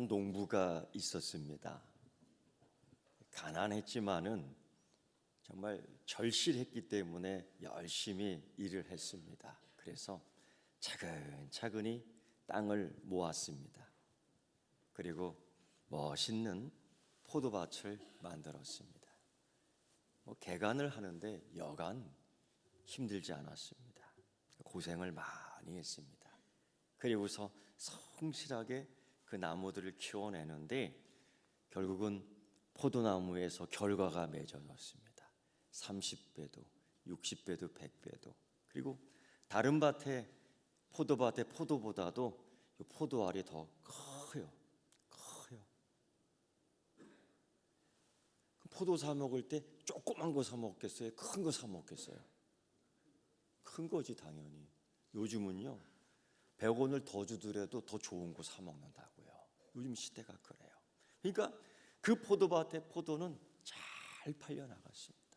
한 농부가 있었습니다. 가난했지만은 정말 절실했기 때문에 열심히 일을 했습니다. 그래서 차근차근히 땅을 모았습니다. 그리고 멋있는 포도밭을 만들었습니다. 개간을 하는데 여간 힘들지 않았습니다. 고생을 많이 했습니다. 그리고서 성실하게 그 나무들을 키워내는데 결국은 포도나무에서 결과가 맺어졌습니다. 30배도, 60배도, 100배도. 그리고 다른 밭에 포도밭의 포도보다도 포도알이 더 커요. 포도 사 먹을 때 조그만 거 사 먹겠어요? 큰 거 사 먹겠어요? 큰 거지 당연히. 요즘은요 100원을 더 주더라도 더 좋은 거 사 먹는다고요. 요즘 시대가 그래요. 그러니까 그 포도밭의 포도는 잘 팔려 나갔습니다.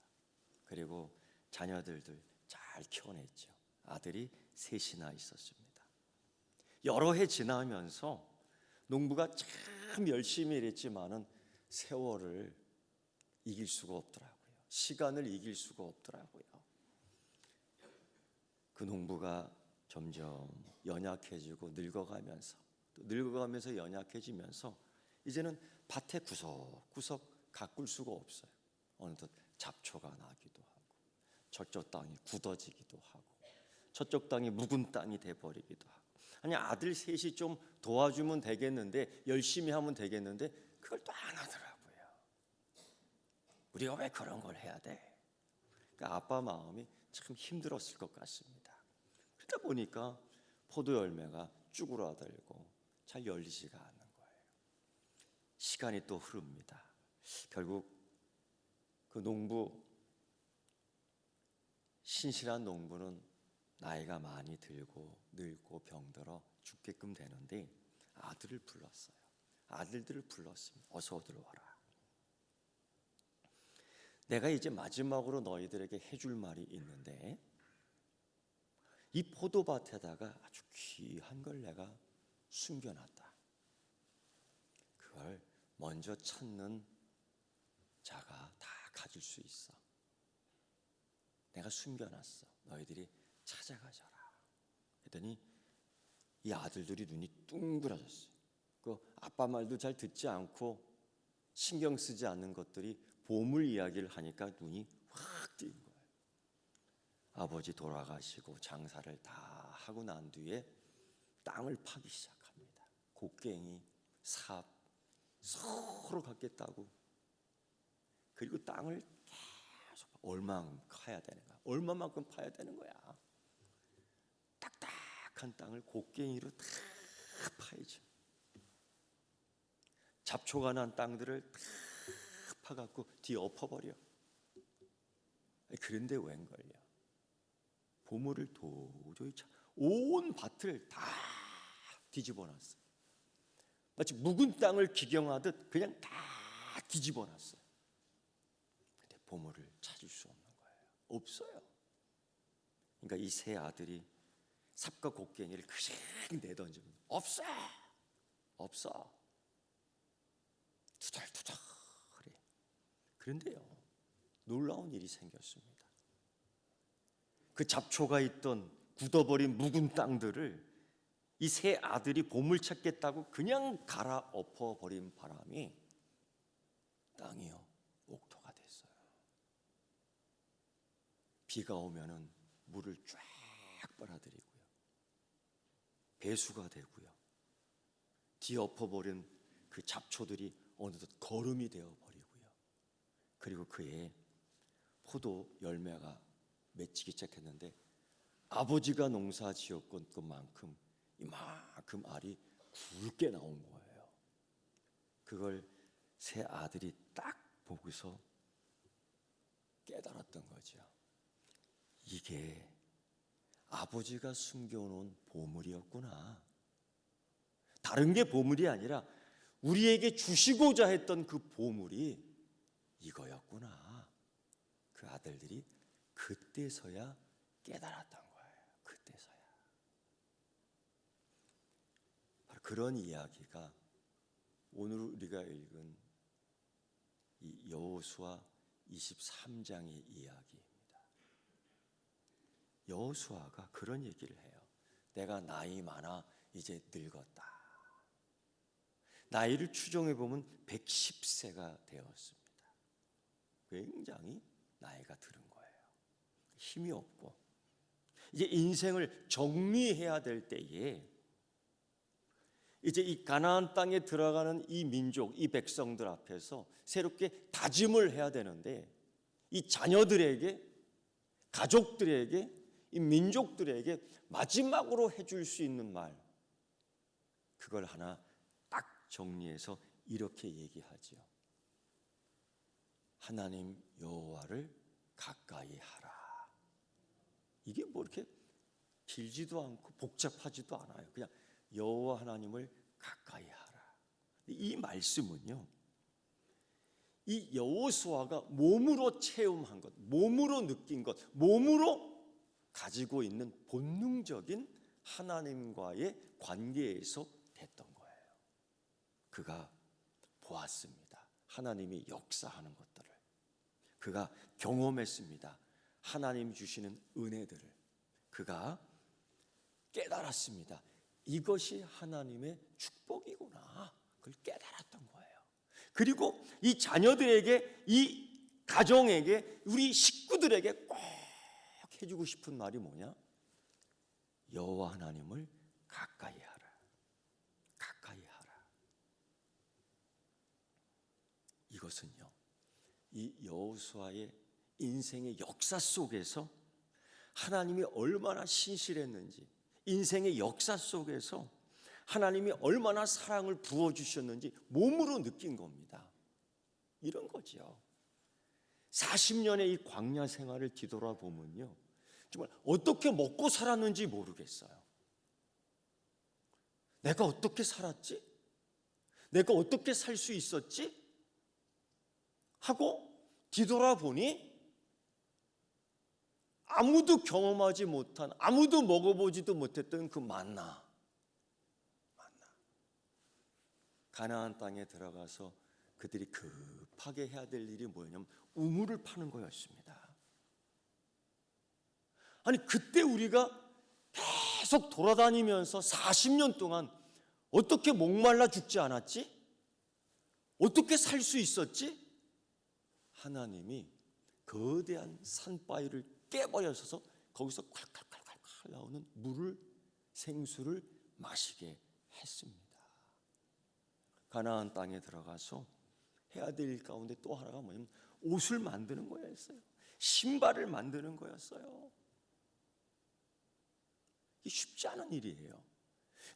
그리고 자녀들을 잘 키워냈죠. 아들이 셋이나 있었습니다. 여러 해 지나면서 농부가 참 열심히 일했지만은 세월을 이길 수가 없더라고요. 시간을 이길 수가 없더라고요. 그 농부가 점점 연약해지고 늙어가면서 연약해지면서 이제는 밭에 구석구석 가꿀 수가 없어요. 어느덧 잡초가 나기도 하고 저쪽 땅이 굳어지기도 하고 저쪽 땅이 묵은 땅이 돼버리기도 하고 아니 아들 셋이 좀 도와주면 되겠는데 열심히 하면 되겠는데 그걸 또 안 하더라고요. 우리가 왜 그런 걸 해야 돼? 그러니까 아빠 마음이 참 힘들었을 것 같습니다. 그러다 보니까 포도 열매가 쭈그라들고 잘 열리지가 않는 거예요. 시간이 또 흐릅니다. 결국 그 신실한 농부는 나이가 많이 들고 늙고 병들어 죽게끔 되는데 아들을 불렀어요. 아들들을 불렀습니다. 어서들 와라. 내가 이제 마지막으로 너희들에게 해줄 말이 있는데 이 포도밭에다가 아주 귀한 걸 내가 숨겨놨다. 그걸 먼저 찾는 자가 다 가질 수 있어. 내가 숨겨놨어. 너희들이 찾아가져라. 그랬더니 이 아들들이 눈이 둥그러졌어요. 그 아빠 말도 잘 듣지 않고 신경 쓰지 않는 것들이 보물 이야기를 하니까 눈이 확 띄는 거예요. 아버지 돌아가시고 장사를 다 하고 난 뒤에 땅을 파기 시작합니다. 곡괭이, 삽 서로 갖겠다고. 그리고 땅을 계속 얼마만큼 파야 되는 거야. 얼마만큼 파야 되는 거야. 딱딱한 땅을 곡괭이로 다 파야죠. 잡초가 난 땅들을 다 파갖고 뒤에 엎어버려. 그런데 웬걸요? 보물을 도저히 온 밭을 다 뒤집어놨어요. 마치 묵은 땅을 기경하듯 그냥 다 뒤집어놨어요. 근데 보물을 찾을 수 없는 거예요. 없어요. 그러니까 이 세 아들이 삽과 곡괭이를 그냥 내던집니다. 없어. 투덜투덜해. 그런데요, 놀라운 일이 생겼습니다. 그 잡초가 있던 굳어버린 묵은 땅들을 이 세 아들이 보물 찾겠다고 그냥 갈아엎어버린 바람이 땅이요 옥토가 됐어요. 비가 오면은 물을 쫙 빨아들이고요. 배수가 되고요. 뒤엎어버린 그 잡초들이 어느덧 거름이 되어버리고요. 그리고 그의 포도 열매가 맺히기 시작했는데 아버지가 농사 지었던 것만큼 이만큼 알이 굵게 나온 거예요. 그걸 세 아들이 딱 보고서 깨달았던 거죠. 이게 아버지가 숨겨놓은 보물이었구나. 다른 게 보물이 아니라 우리에게 주시고자 했던 그 보물이 이거였구나. 그 아들들이 그때서야 깨달았던 거예요. 그때서야. 바로 그런 이야기가 오늘 우리가 읽은 이 여호수아 23장의 이야기입니다. 여호수아가 그런 얘기를 해요. 내가 나이 많아 이제 늙었다. 나이를 추정해 보면 110세가 되었습니다. 굉장히 나이가 들은 거예요. 힘이 없고 이제 인생을 정리해야 될 때에 이제 이 가나안 땅에 들어가는 이 민족, 이 백성들 앞에서 새롭게 다짐을 해야 되는데 이 자녀들에게, 가족들에게, 이 민족들에게 마지막으로 해줄 수 있는 말, 그걸 하나 딱 정리해서 이렇게 얘기하지요. 하나님 여호와를 가까이 하라. 이게 뭐 이렇게 길지도 않고 복잡하지도 않아요. 그냥 여호와 하나님을 가까이 하라. 이 말씀은요, 이 여호수아가 몸으로 체험한 것, 몸으로 느낀 것, 몸으로 가지고 있는 본능적인 하나님과의 관계에서 됐던 거예요. 그가 보았습니다. 하나님이 역사하는 것들을. 그가 경험했습니다. 하나님 주시는 은혜들을. 그가 깨달았습니다. 이것이 하나님의 축복이구나. 그걸 깨달았던 거예요. 그리고 이 자녀들에게, 이 가정에게, 우리 식구들에게 꼭 해주고 싶은 말이 뭐냐? 여호와 하나님을 가까이 하라. 가까이 하라. 이것은요, 이 여호수아의 인생의 역사 속에서 하나님이 얼마나 신실했는지, 인생의 역사 속에서 하나님이 얼마나 사랑을 부어주셨는지 몸으로 느낀 겁니다. 이런 거죠. 40년의 이 광야 생활을 뒤돌아보면요, 정말 어떻게 먹고 살았는지 모르겠어요. 내가 어떻게 살았지? 내가 어떻게 살 수 있었지? 하고 뒤돌아보니 아무도 경험하지 못한, 아무도 먹어보지도 못했던 그 만나. 가나안 땅에 들어가서 그들이 급하게 해야 될 일이 뭐냐면 우물을 파는 거였습니다. 아니, 그때 우리가 계속 돌아다니면서 40년 동안 어떻게 목말라 죽지 않았지? 어떻게 살 수 있었지? 하나님이 거대한 산바위를 깨버려서 거기서 콸콸콸콸 나오는 물을, 생수를 마시게 했습니다. 가나안 땅에 들어가서 해야 될 일 가운데 또 하나가 뭐냐면 옷을 만드는 거였어요. 신발을 만드는 거였어요. 이게 쉽지 않은 일이에요.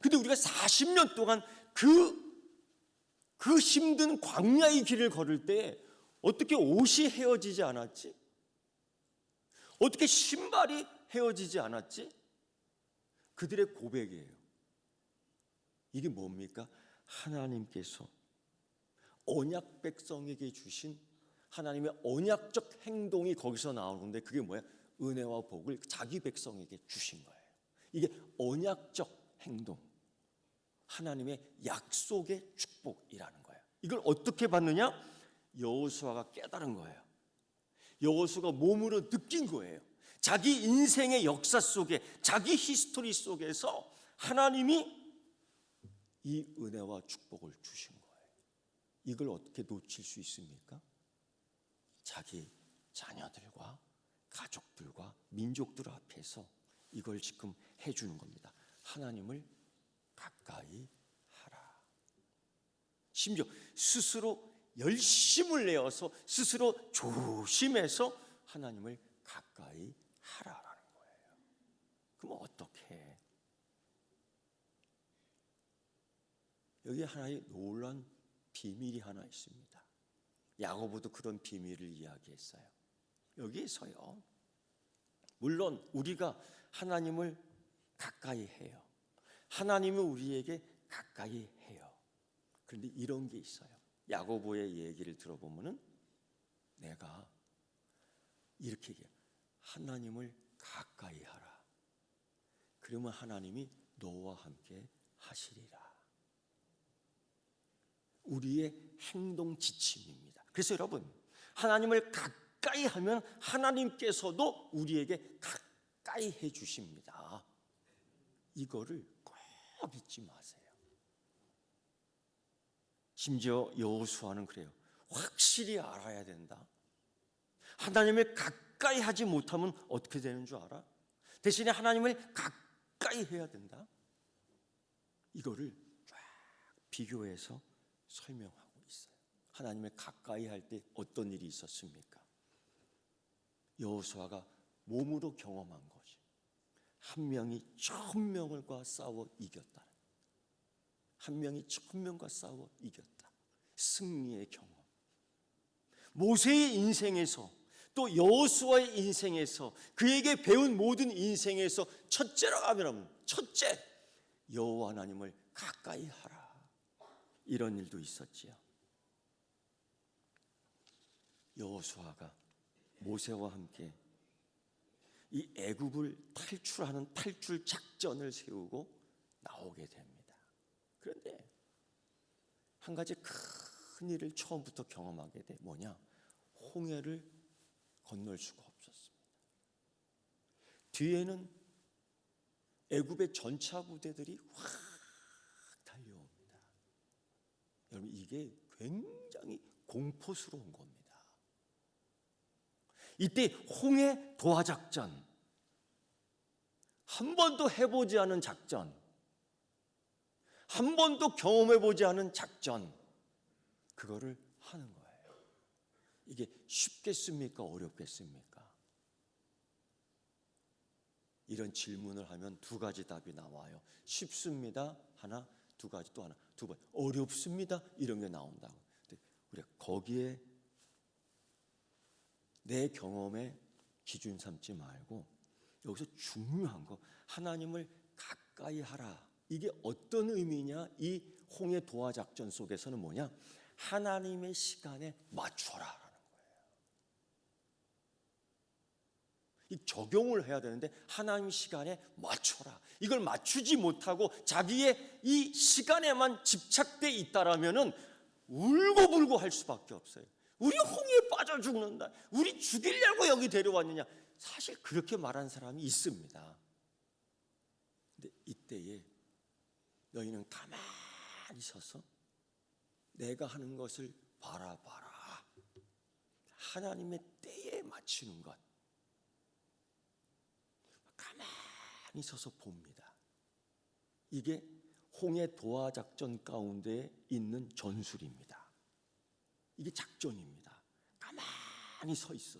근데 우리가 40년 동안 그 힘든 광야의 길을 걸을 때 어떻게 옷이 헤어지지 않았지? 어떻게 신발이 헤어지지 않았지? 그들의 고백이에요. 이게 뭡니까? 하나님께서 언약 백성에게 주신 하나님의 언약적 행동이 거기서 나오는데 그게 뭐야? 은혜와 복을 자기 백성에게 주신 거예요. 이게 언약적 행동, 하나님의 약속의 축복이라는 거예요. 이걸 어떻게 받느냐? 여호수아가 깨달은 거예요. 여호수아가 몸으로 느낀 거예요. 자기 인생의 역사 속에, 자기 히스토리 속에서 하나님이 이 은혜와 축복을 주신 거예요. 이걸 어떻게 놓칠 수 있습니까? 자기 자녀들과 가족들과 민족들 앞에서 이걸 지금 해주는 겁니다. 하나님을 가까이 하라. 심지어 스스로 열심을 내어서 스스로 조심해서 하나님을 가까이 하라라는 거예요. 그럼 어떻게 해? 여기 하나의 놀라운 비밀이 하나 있습니다. 야고보도 그런 비밀을 이야기했어요. 여기에서요, 물론 우리가 하나님을 가까이 해요. 하나님은 우리에게 가까이 해요. 그런데 이런 게 있어요. 야고보의 얘기를 들어보면은 내가 이렇게 얘기해요. 하나님을 가까이 하라. 그러면 하나님이 너와 함께 하시리라. 우리의 행동 지침입니다. 그래서 여러분, 하나님을 가까이 하면 하나님께서도 우리에게 가까이 해 주십니다. 이거를 꼭 잊지 마세요. 심지어 여호수아는 그래요. 확실히 알아야 된다. 하나님을 가까이 하지 못하면 어떻게 되는 줄 알아? 대신에 하나님을 가까이 해야 된다. 이거를 쫙 비교해서 설명하고 있어요. 하나님을 가까이 할 때 어떤 일이 있었습니까? 여호수아가 몸으로 경험한 것이 한 명이 1000명과 싸워 이겼다. 한 명이 1000명과 싸워 이겼다. 승리의 경험. 모세의 인생에서 또 여호수아의 인생에서 그에게 배운 모든 인생에서 첫째라고 하면 첫째, 여호와 하나님을 가까이 하라. 이런 일도 있었지요. 여호수아가 모세와 함께 이 애굽을 탈출하는 탈출 작전을 세우고 나오게 됩니다. 그런데 한 가지 큰 일을 처음부터 경험하게 돼. 뭐냐? 홍해를 건널 수가 없었습니다. 뒤에는 애굽의 전차 부대들이 확 달려옵니다. 여러분, 이게 굉장히 공포스러운 겁니다. 이때 홍해 도하 작전, 한 번도 해보지 않은 작전, 한 번도 경험해보지 않은 작전, 그거를 하는 거예요. 이게 쉽겠습니까? 어렵겠습니까? 이런 질문을 하면 두 가지 답이 나와요. 쉽습니다. 하나, 두 가지 또 하나, 두 번. 어렵습니다. 이런 게 나온다고. 우리가 거기에 내 경험에 기준 삼지 말고 여기서 중요한 거, 하나님을 가까이 하라. 이게 어떤 의미냐? 이 홍해 도하 작전 속에서는 뭐냐? 하나님의 시간에 맞춰라. 이 적용을 해야 되는데 하나님 시간에 맞춰라. 이걸 맞추지 못하고 자기의 이 시간에만 집착돼 있다라면은 울고불고 할 수밖에 없어요. 우리 홍해에 빠져 죽는다. 우리 죽이려고 여기 데려왔느냐. 사실 그렇게 말한 사람이 있습니다. 근데 이때에 너희는 가만히 서서 내가 하는 것을 바라봐라. 하나님의 때에 맞추는 것. 가만히 서서 봅니다. 이게 홍해 도하 작전 가운데 있는 전술입니다. 이게 작전입니다. 가만히 서 있어.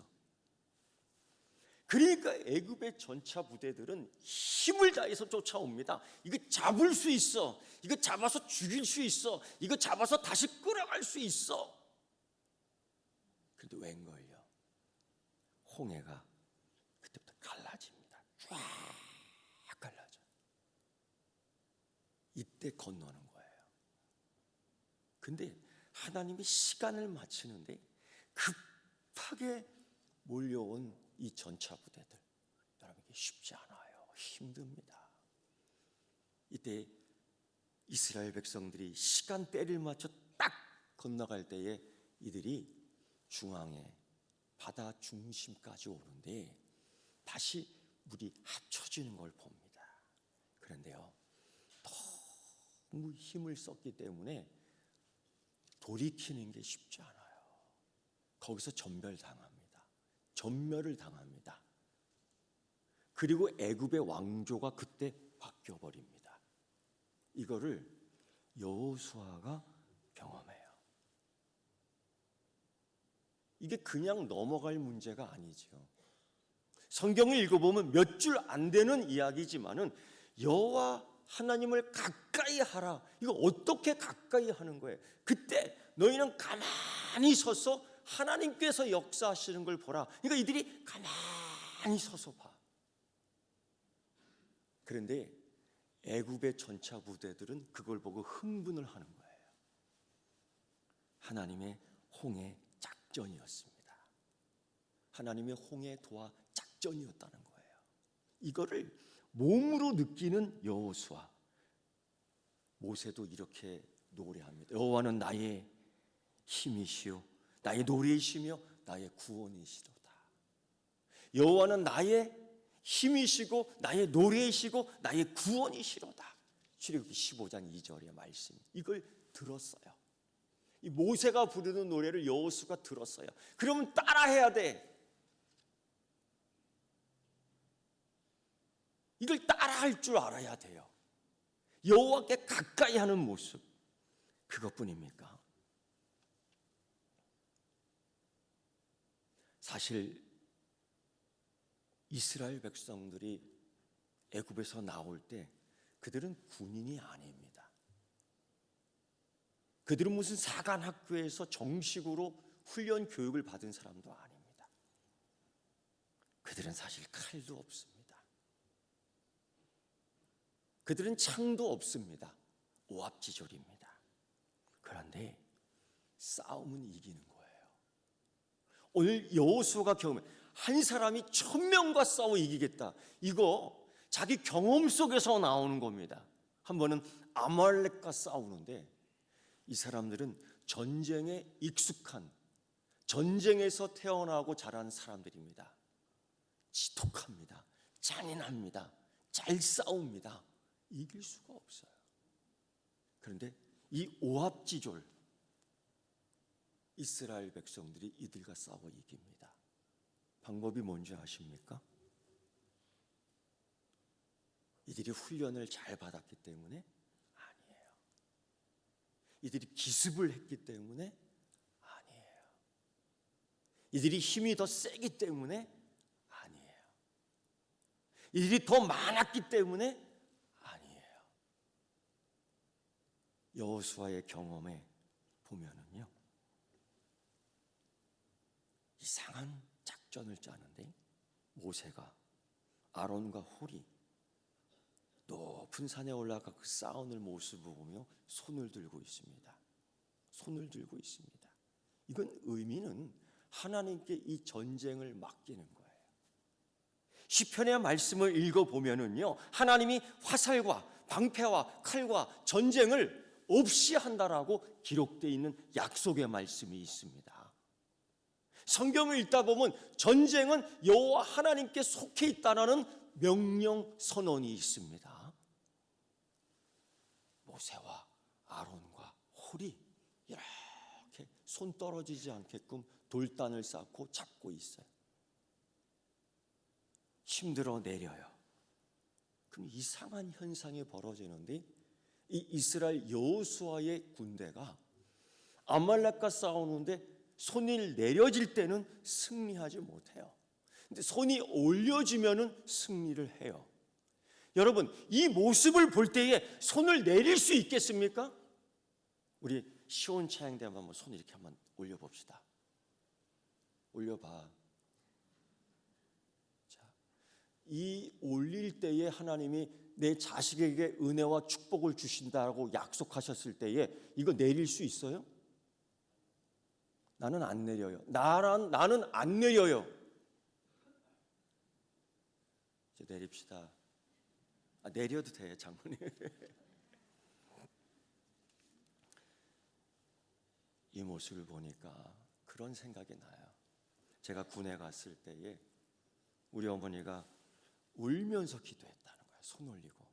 그러니까 애굽의 전차 부대들은 힘을 다해서 쫓아옵니다. 이거 잡을 수 있어. 이거 잡아서 죽일 수 있어. 이거 잡아서 다시 끌어갈 수 있어. 그런데 웬걸요? 홍해가 그때부터 갈라집니다. 쫙 갈라져. 이때 건너는 거예요. 근데 하나님이 시간을 맞추는데 급하게 몰려온 이 전차 부대들, 여러분, 이게 쉽지 않아요. 힘듭니다. 이때 이스라엘 백성들이 시간대를 맞춰 딱 건너갈 때에 이들이 중앙에 바다 중심까지 오는데 다시 물이 합쳐지는 걸 봅니다. 그런데요, 너무 힘을 썼기 때문에 돌이키는 게 쉽지 않아요. 거기서 전멸당합니다. 전멸을 당합니다. 그리고 애굽의 왕조가 그때 바뀌어버립니다. 이거를 여호수아가 경험해요. 이게 그냥 넘어갈 문제가 아니죠. 성경을 읽어보면 몇 줄 안 되는 이야기지만은 여호와 하나님을 가까이 하라. 이거 어떻게 가까이 하는 거예요? 그때 너희는 가만히 서서 하나님께서 역사하시는 걸 보라. 그러니까 이들이 가만히 서서 봐. 그런데 애굽의 전차 부대들은 그걸 보고 흥분을 하는 거예요. 하나님의 홍해 작전이었습니다. 하나님의 홍해 도하 작전이었다는 거예요. 이거를 몸으로 느끼는 여호수아. 모세도 이렇게 노래합니다. 여호와는 나의 힘이시요 나의 노래이시며 나의 구원이시로다. 여호와는 나의 힘이시고 나의 노래이시고 나의 구원이시로다. 출애굽기 15장 2절의 말씀. 이걸 들었어요. 이 모세가 부르는 노래를 여호수아가 들었어요. 그러면 따라해야 돼. 이걸 따라할 줄 알아야 돼요. 여호와께 가까이 하는 모습, 그것뿐입니까? 사실 이스라엘 백성들이 애굽에서 나올 때 그들은 군인이 아닙니다. 그들은 무슨 사관학교에서 정식으로 훈련 교육을 받은 사람도 아닙니다. 그들은 사실 칼도 없습니다. 그들은 창도 없습니다. 오합지졸입니다. 그런데 싸움은 이기는 거예요. 오늘 여호수아가 경험해 한 사람이 1000명과 싸워 이기겠다. 이거 자기 경험 속에서 나오는 겁니다. 한 번은 아말렉과 싸우는데 이 사람들은 전쟁에 익숙한, 전쟁에서 태어나고 자란 사람들입니다. 지독합니다. 잔인합니다. 잘 싸웁니다. 이길 수가 없어요. 그런데 이 오합지졸 이스라엘 백성들이 이들과 싸워 이깁니다. 방법이 뭔지 아십니까? 이들이 훈련을 잘 받았기 때문에? 아니에요. 이들이 기습을 했기 때문에? 아니에요. 이들이 힘이 더 세기 때문에? 아니에요. 이들이 더 많았기 때문에? 아니에요. 여호수아의 경험에 보면은요, 이상한 작전을 짜는데 모세가 아론과 홀이 높은 산에 올라가 그 싸우는 모습을 보며 손을 들고 있습니다. 손을 들고 있습니다. 이건 의미는 하나님께 이 전쟁을 맡기는 거예요. 시편의 말씀을 읽어보면은요, 하나님이 화살과 방패와 칼과 전쟁을 없이 한다라고 기록되어 있는 약속의 말씀이 있습니다. 성경을 읽다 보면 전쟁은 여호와 하나님께 속해 있다는 명령 선언이 있습니다. 모세와 아론과 홀이 이렇게 손 떨어지지 않게끔 돌단을 쌓고 잡고 있어요. 힘들어 내려요. 그럼 이상한 현상이 벌어지는데 이 이스라엘 여호수아의 군대가 아말렉과 싸우는데 손이 내려질 때는 승리하지 못해요. 근데 손이 올려지면은 승리를 해요. 여러분, 이 모습을 볼 때에 손을 내릴 수 있겠습니까? 우리 시온 찬양대 한번 손 이렇게 한번 올려봅시다. 올려봐. 자, 이 올릴 때에 하나님이 내 자식에게 은혜와 축복을 주신다고 약속하셨을 때에 이거 내릴 수 있어요? 나는 안 내려요. 나는 안 내려요. 이제 내립시다. 내려도 돼, 장모님. 이 모습을 보니까 그런 생각이 나요. 제가 군에 갔을 때에 우리 어머니가 울면서 기도했다는 거예요. 손 올리고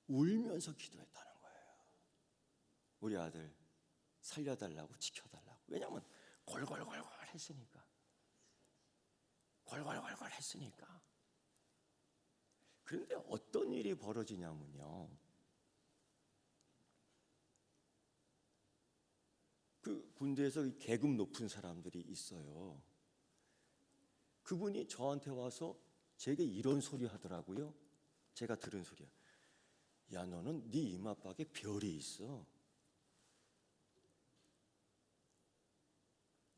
울면서 기도했다는 거예요. 우리 아들 살려달라고, 지켜달라고. 왜냐하면 골골골골 했으니까. 골골골골 했으니까. 그런데 어떤 일이 벌어지냐면요, 그 군대에서 계급 높은 사람들이 있어요. 그분이 저한테 와서 제게 이런 소리 하더라고요. 제가 들은 소리야. 야, 너는 네 이마박에 별이 있어.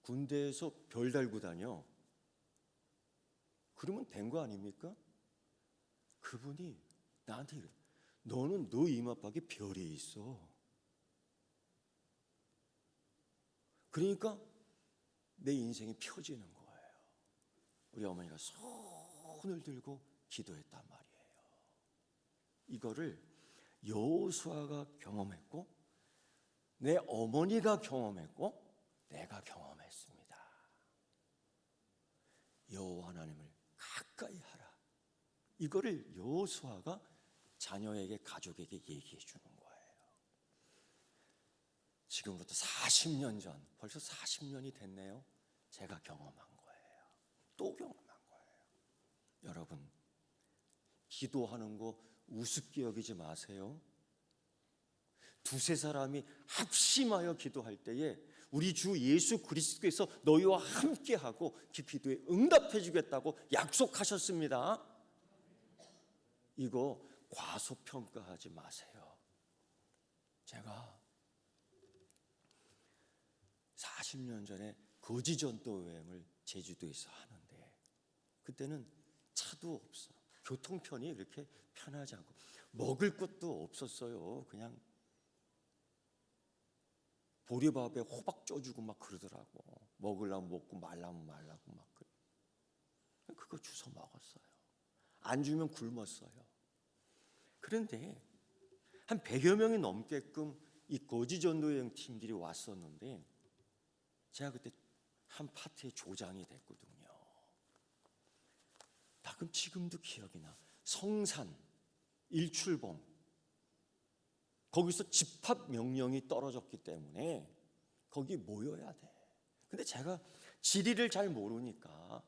군대에서 별 달고 다녀. 그러면 된 거 아닙니까? 그분이 나한테 이래. 너는 너 이마박에 별이 있어. 그러니까 내 인생이 펴지는 거예요. 우리 어머니가 손을 들고 기도했단 말이에요. 이거를 여호수아가 경험했고 내 어머니가 경험했고 내가 경험했습니다. 여호와 하나님을 가까이 하라. 이거를 여호수아가 자녀에게, 가족에게 얘기해 주는 거예요. 지금부터 40년 전, 벌써 40년이 됐네요. 제가 경험한 거예요. 또 경험한 거예요. 여러분, 기도하는 거 우습게 여기지 마세요. 두세 사람이 합심하여 기도할 때에 우리 주 예수 그리스도께서 너희와 함께하고 그 기도에 응답해 주겠다고 약속하셨습니다. 이거 과소평가하지 마세요. 제가 40년 전에 거지전도 여행을 제주도에서 하는데 그때는 차도 없어. 교통편이 이렇게 편하지 않고 먹을 것도 없었어요. 그냥 보리밥에 호박 쪄주고 막 그러더라고. 먹으려면 먹고 말라면 말라고 막 그거 주워 먹었어요. 안 주면 굶었어요. 그런데 한 100여 명이 넘게끔 이 거지전도여행 팀들이 왔었는데 제가 그때 한 파트의 조장이 됐거든요. 그럼 지금도 기억이 나. 성산, 일출봉 거기서 집합 명령이 떨어졌기 때문에 거기 모여야 돼. 근데 제가 지리를 잘 모르니까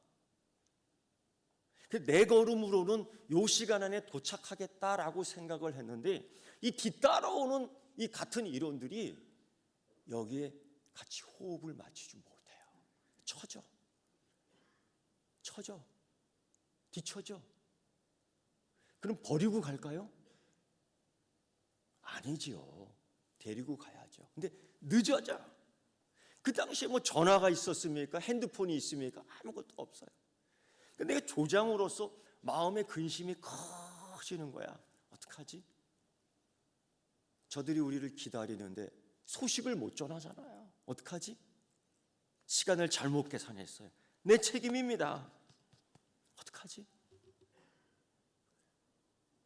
내 걸음으로는 요 시간 안에 도착하겠다라고 생각을 했는데 이 뒤따라오는 이 같은 일원들이 여기에 같이 호흡을 맞추지 못해요. 처져. 뒤처져. 그럼 버리고 갈까요? 아니지요. 데리고 가야죠. 근데 늦어져. 그 당시에 뭐 전화가 있었습니까? 핸드폰이 있습니까? 아무것도 없어요. 근데 내가 조장으로서 마음의 근심이 커지는 거야. 어떡하지? 저들이 우리를 기다리는데 소식을 못 전하잖아요. 어떡하지? 시간을 잘못 계산했어요. 내 책임입니다. 어떡하지?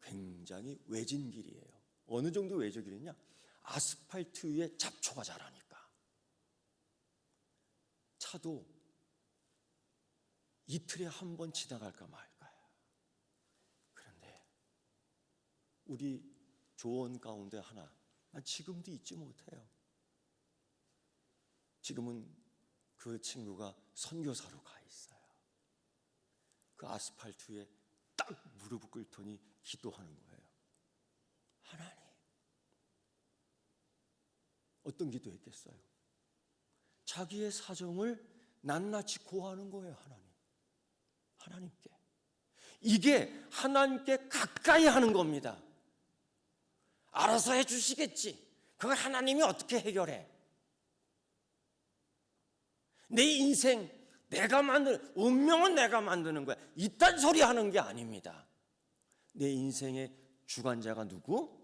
굉장히 외진 길이에요. 어느 정도 외진 길이냐? 아스팔트 위에 잡초가 자라니까. 차도 이틀에 한 번 지나갈까 말까요. 그런데 우리 조언 가운데 하나, 난 지금도 잊지 못해요. 지금은 그 친구가 선교사로 가 있어요. 그 아스팔트 위에 딱 무릎을 꿇더니 기도하는 거예요. 하나님. 어떤 기도했겠어요? 자기의 사정을 낱낱이 고하는 거예요. 하나님께. 이게 하나님께 가까이 하는 겁니다. 알아서 해주시겠지. 그걸 하나님이 어떻게 해결해? 내 인생 내가 만드는, 운명은 내가 만드는 거야. 이딴 소리 하는 게 아닙니다. 내 인생의 주관자가 누구?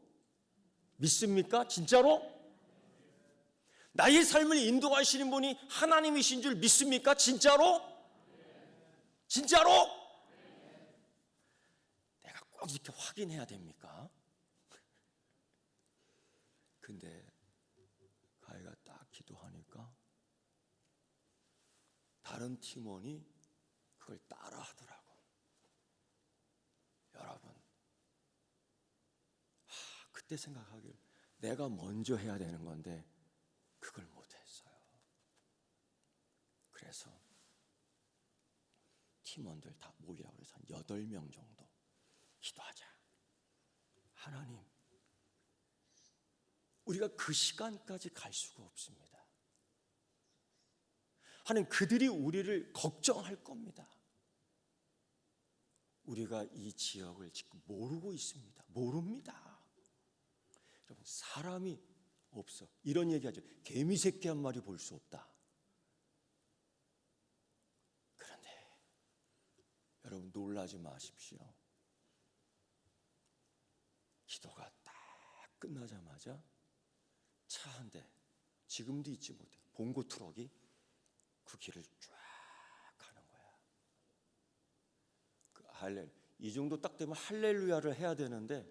믿습니까? 진짜로? 나의 삶을 인도하시는 분이 하나님이신 줄 믿습니까? 진짜로? 진짜로? 내가 꼭 이렇게 확인해야 됩니까? 근데 가희가 딱 기도하니까 다른 팀원이 그걸 따라 하더라고. 여러분, 그때 생각하길 내가 먼저 해야 되는 건데 그걸 못했어요. 그래서 팀원들 다 모이라고 해서 한 8명 정도 기도하자. 하나님, 우리가 그 시간까지 갈 수가 없습니다. 하나님, 그들이 우리를 걱정할 겁니다. 우리가 이 지역을 지금 모르고 있습니다. 모릅니다. 여러분, 사람이 없어. 이런 얘기하죠. 개미 새끼 한 마리 볼 수 없다. 그런데 여러분, 놀라지 마십시오. 기도가 딱 끝나자마자 차 한 대, 지금도 잊지 못해, 봉고 트럭이 그 길을 쫙 가는 거야. 그 할렐, 이 정도 딱 되면 할렐루야를 해야 되는데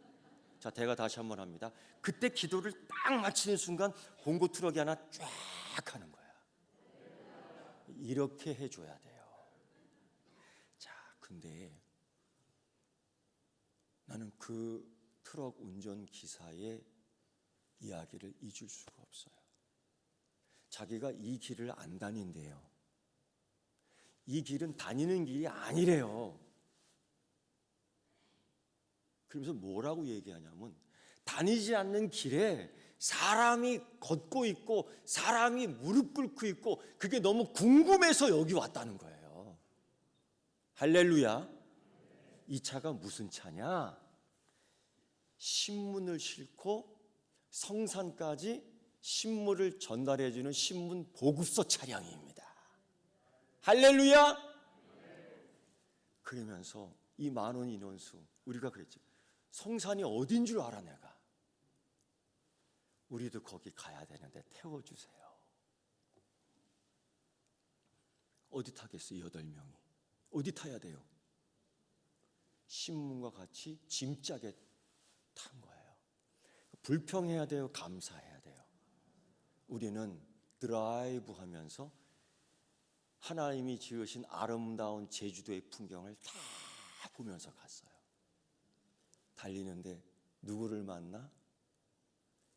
자, 대가 다시 한번 합니다. 그때 기도를 딱 마치는 순간 봉고 트럭이 하나 쫙 하는 거야. 이렇게 해줘야 돼요. 자, 근데 나는 그 트럭 운전기사의 이야기를 잊을 수가 없어요. 자기가 이 길을 안 다닌대요. 이 길은 다니는 길이 아니래요. 그러면서 뭐라고 얘기하냐면 다니지 않는 길에 사람이 걷고 있고 사람이 무릎 꿇고 있고 그게 너무 궁금해서 여기 왔다는 거예요. 할렐루야. 이 차가 무슨 차냐? 신문을 싣고 성산까지 신문을 전달해주는 신문 보급소 차량입니다. 할렐루야. 그러면서 이 많은 인원수, 우리가 그랬죠. 성산이 어딘 줄 알아 내가. 우리도 거기 가야 되는데 태워주세요. 어디 타겠어요? 8명이 어디 타야 돼요? 신문과 같이 짐짝에 탄 거예요. 불평해야 돼요? 감사해야 돼요? 우리는 드라이브 하면서 하나님이 지으신 아름다운 제주도의 풍경을 다 보면서 갔어요. 달리는데 누구를 만나?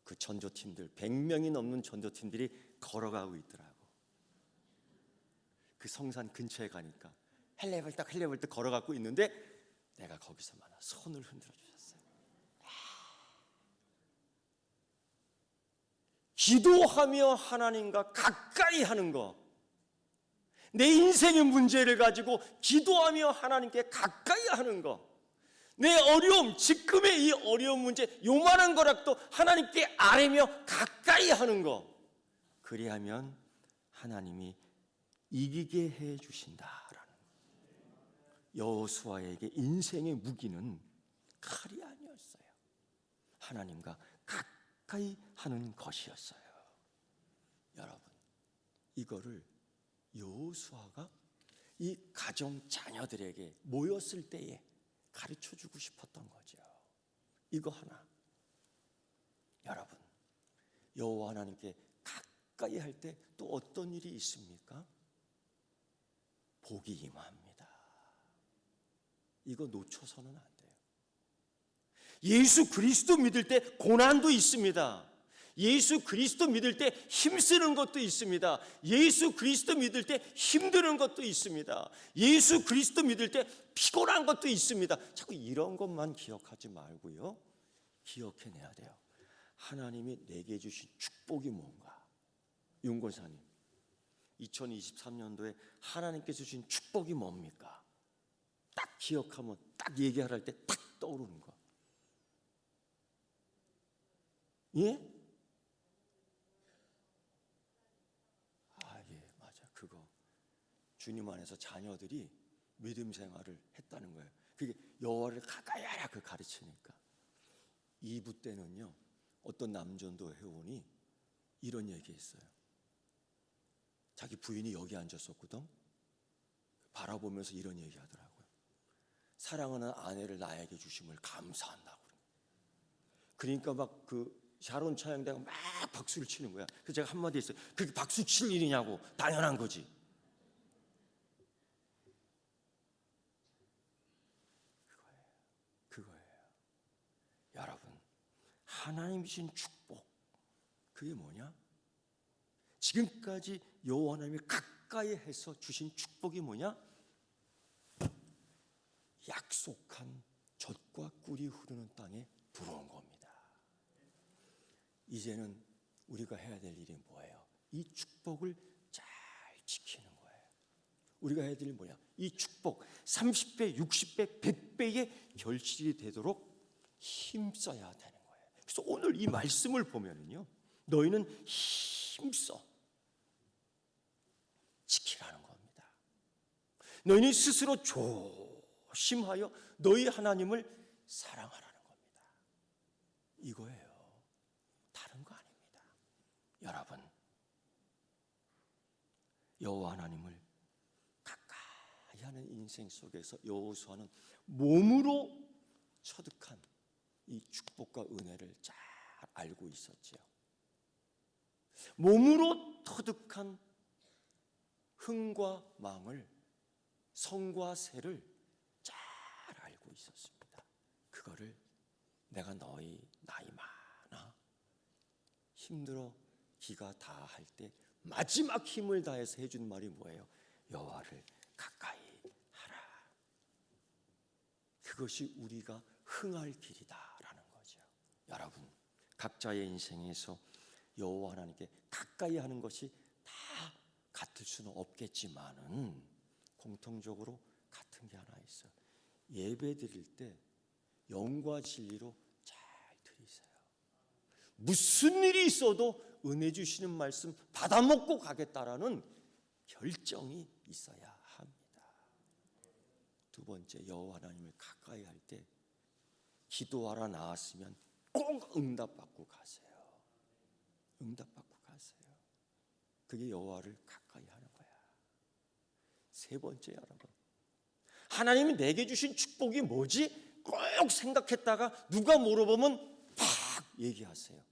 그 전조팀들 100명이 넘는 전조팀들이 걸어가고 있더라고. 그 성산 근처에 가니까 헬레벌떡 걸어가고 있는데 내가 거기서 만나 손을 흔들어 주셨어요. 기도하며 하나님과 가까이 하는 거, 내 인생의 문제를 가지고 기도하며 하나님께 가까이 하는 거, 내 어려움, 지금의 이 어려운 문제 요만한 거라도 하나님께 아뢰며 가까이 하는 거, 그리하면 하나님이 이기게 해 주신다라는. 여호수아에게 인생의 무기는 칼이 아니었어요. 하나님과 가까이 하는 것이었어요. 여러분, 이거를 여호수아가 이 가정 자녀들에게 모였을 때에 가르쳐 주고 싶었던 거죠. 이거 하나. 여러분, 여호와 하나님께 가까이 할 때 또 어떤 일이 있습니까? 복이 임합니다. 이거 놓쳐서는 안 돼요. 예수 그리스도 믿을 때 고난도 있습니다. 예수 그리스도 믿을 때 힘쓰는 것도 있습니다. 예수 그리스도 믿을 때 힘드는 것도 있습니다. 예수 그리스도 믿을 때 피곤한 것도 있습니다. 자꾸 이런 것만 기억하지 말고요, 기억해내야 돼요. 하나님이 내게 주신 축복이 뭔가. 윤권사님, 2023년도에 하나님께서 주신 축복이 뭡니까? 딱 기억하면, 딱 얘기하라 할 때 딱 떠오르는 거. 예? 예, 맞아. 그거. 주님 안에서 자녀들이 믿음 생활을 했다는 거예요. 그게 여호와를 가까이 하라 그 가르치니까. 2부 때는요, 어떤 남전도 회원이 이런 얘기했어요. 자기 부인이 여기 앉았었거든. 바라보면서 이런 얘기 하더라고요. 사랑하는 아내를 나에게 주심을 감사한다고. 그러니까 막 그 샤론 차양대가 막 박수를 치는 거야. 그래서 제가 한마디 했어요. 그게 박수 칠 일이냐고. 당연한 거지. 그거예요. 여러분, 하나님 주신 축복, 그게 뭐냐? 지금까지 여호와 하나님이 가까이 해서 주신 축복이 뭐냐? 약속한 젖과 꿀이 흐르는 땅에 들어온 겁니다. 이제는 우리가 해야 될 일이 뭐예요? 이 축복을 잘 지키는 거예요. 우리가 해야 될 일이 뭐냐? 이 축복 30배, 60배, 100배의 결실이 되도록 힘써야 되는 거예요. 그래서 오늘 이 말씀을 보면은요, 너희는 힘써 지키라는 겁니다. 너희는 스스로 조심하여 너희 하나님을 사랑하라는 겁니다. 이거예요. 다른 거 아닙니다. 여러분, 여호와 하나님을 가까이 하는 인생 속에서 여호수아는 몸으로 처득한 이 축복과 은혜를 잘 알고 있었지요. 몸으로 터득한 흥과 망을, 성과 세를 잘 알고 있었습니다. 그거를 내가 너희 나이 많아 힘들어 기가 다 할 때 마지막 힘을 다해서 해준 말이 뭐예요? 여호와를 가까이 하라. 그것이 우리가 흥할 길이다라는 거죠. 여러분, 각자의 인생에서 여호와 하나님께 가까이 하는 것이 다 같을 수는 없겠지만은 공통적으로 같은 게 하나 있어요. 예배 드릴 때 영과 진리로 잘 드리세요. 무슨 일이 있어도 은혜 주시는 말씀 받아먹고 가겠다라는 결정이 있어야 합니다. 두 번째, 여호와 하나님을 가까이 할 때 기도하러 나왔으면 꼭 응답받고 가세요. 응답받고 가세요. 그게 여호와를 가까이 하는 거야. 세 번째, 여러분, 하나님이 내게 주신 축복이 뭐지? 꼭 생각했다가 누가 물어보면 팍 얘기하세요.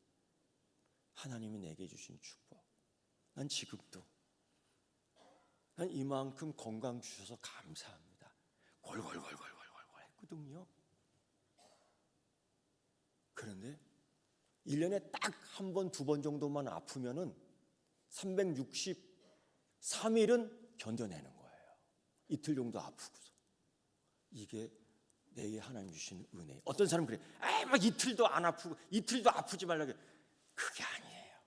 하나님이 내게 주신 축복. 난 지금도 난 이만큼 건강 주셔서 감사합니다. 골골골골골골 했거든요. 그런데 1년에 딱 한 번, 두 번 정도만 아프면은 363일은 견뎌내는 거예요. 이틀 정도 아프고서. 이게 내게 하나님 주신 은혜. 어떤 사람은 그래. 막 이틀도 안 아프고 이틀도 아프지 말라고. 그게 아니에요.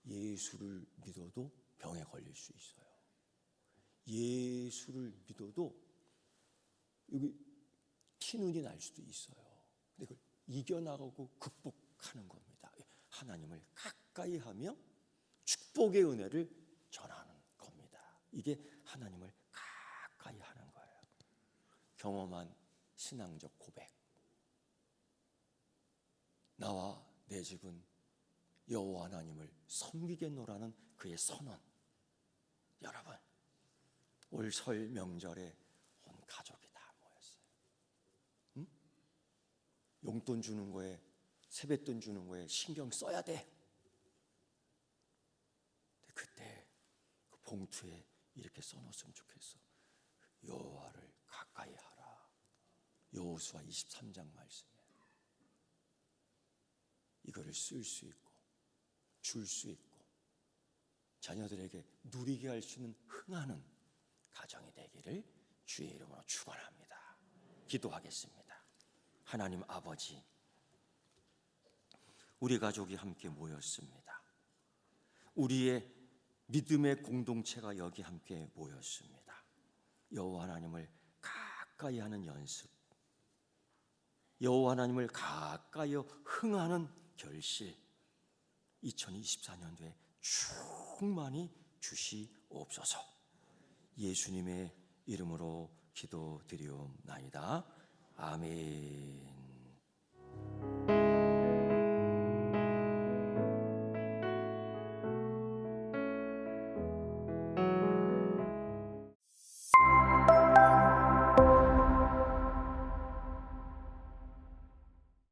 예수를 믿어도 병에 걸릴 수 있어요. 예수를 믿어도 여기 티눈이 날 수도 있어요. 근데 그걸 이겨나가고 극복하는 겁니다. 하나님을 가까이 하며 축복의 은혜를 전하는 겁니다. 이게 하나님을 가까이 하는 거예요. 경험한 신앙적 고백. 나와 내 집은 여호와 하나님을 섬기겠노라는 그의 선언. 여러분, 올 설 명절에 온 가족이 다 모였어요. 응? 용돈 주는 거에, 세뱃돈 주는 거에 신경 써야 돼. 근데 그때 그 봉투에 이렇게 써놓았으면 좋겠어. 여호와를 가까이 하라. 여호수아 23장 말씀에 이거를 쓸 수 있고 줄 수 있고 자녀들에게 누리게 할 수 있는 흥하는 가정이 되기를 주의 이름으로 축원합니다. 기도하겠습니다. 하나님 아버지, 우리 가족이 함께 모였습니다. 우리의 믿음의 공동체가 여기 함께 모였습니다. 여호와 하나님을 가까이 하는 연습, 여호와 하나님을 가까이 흥하는 결실, 2024년도에 충만히 주시옵소서. 예수님의 이름으로 기도드리옵나이다. 아멘.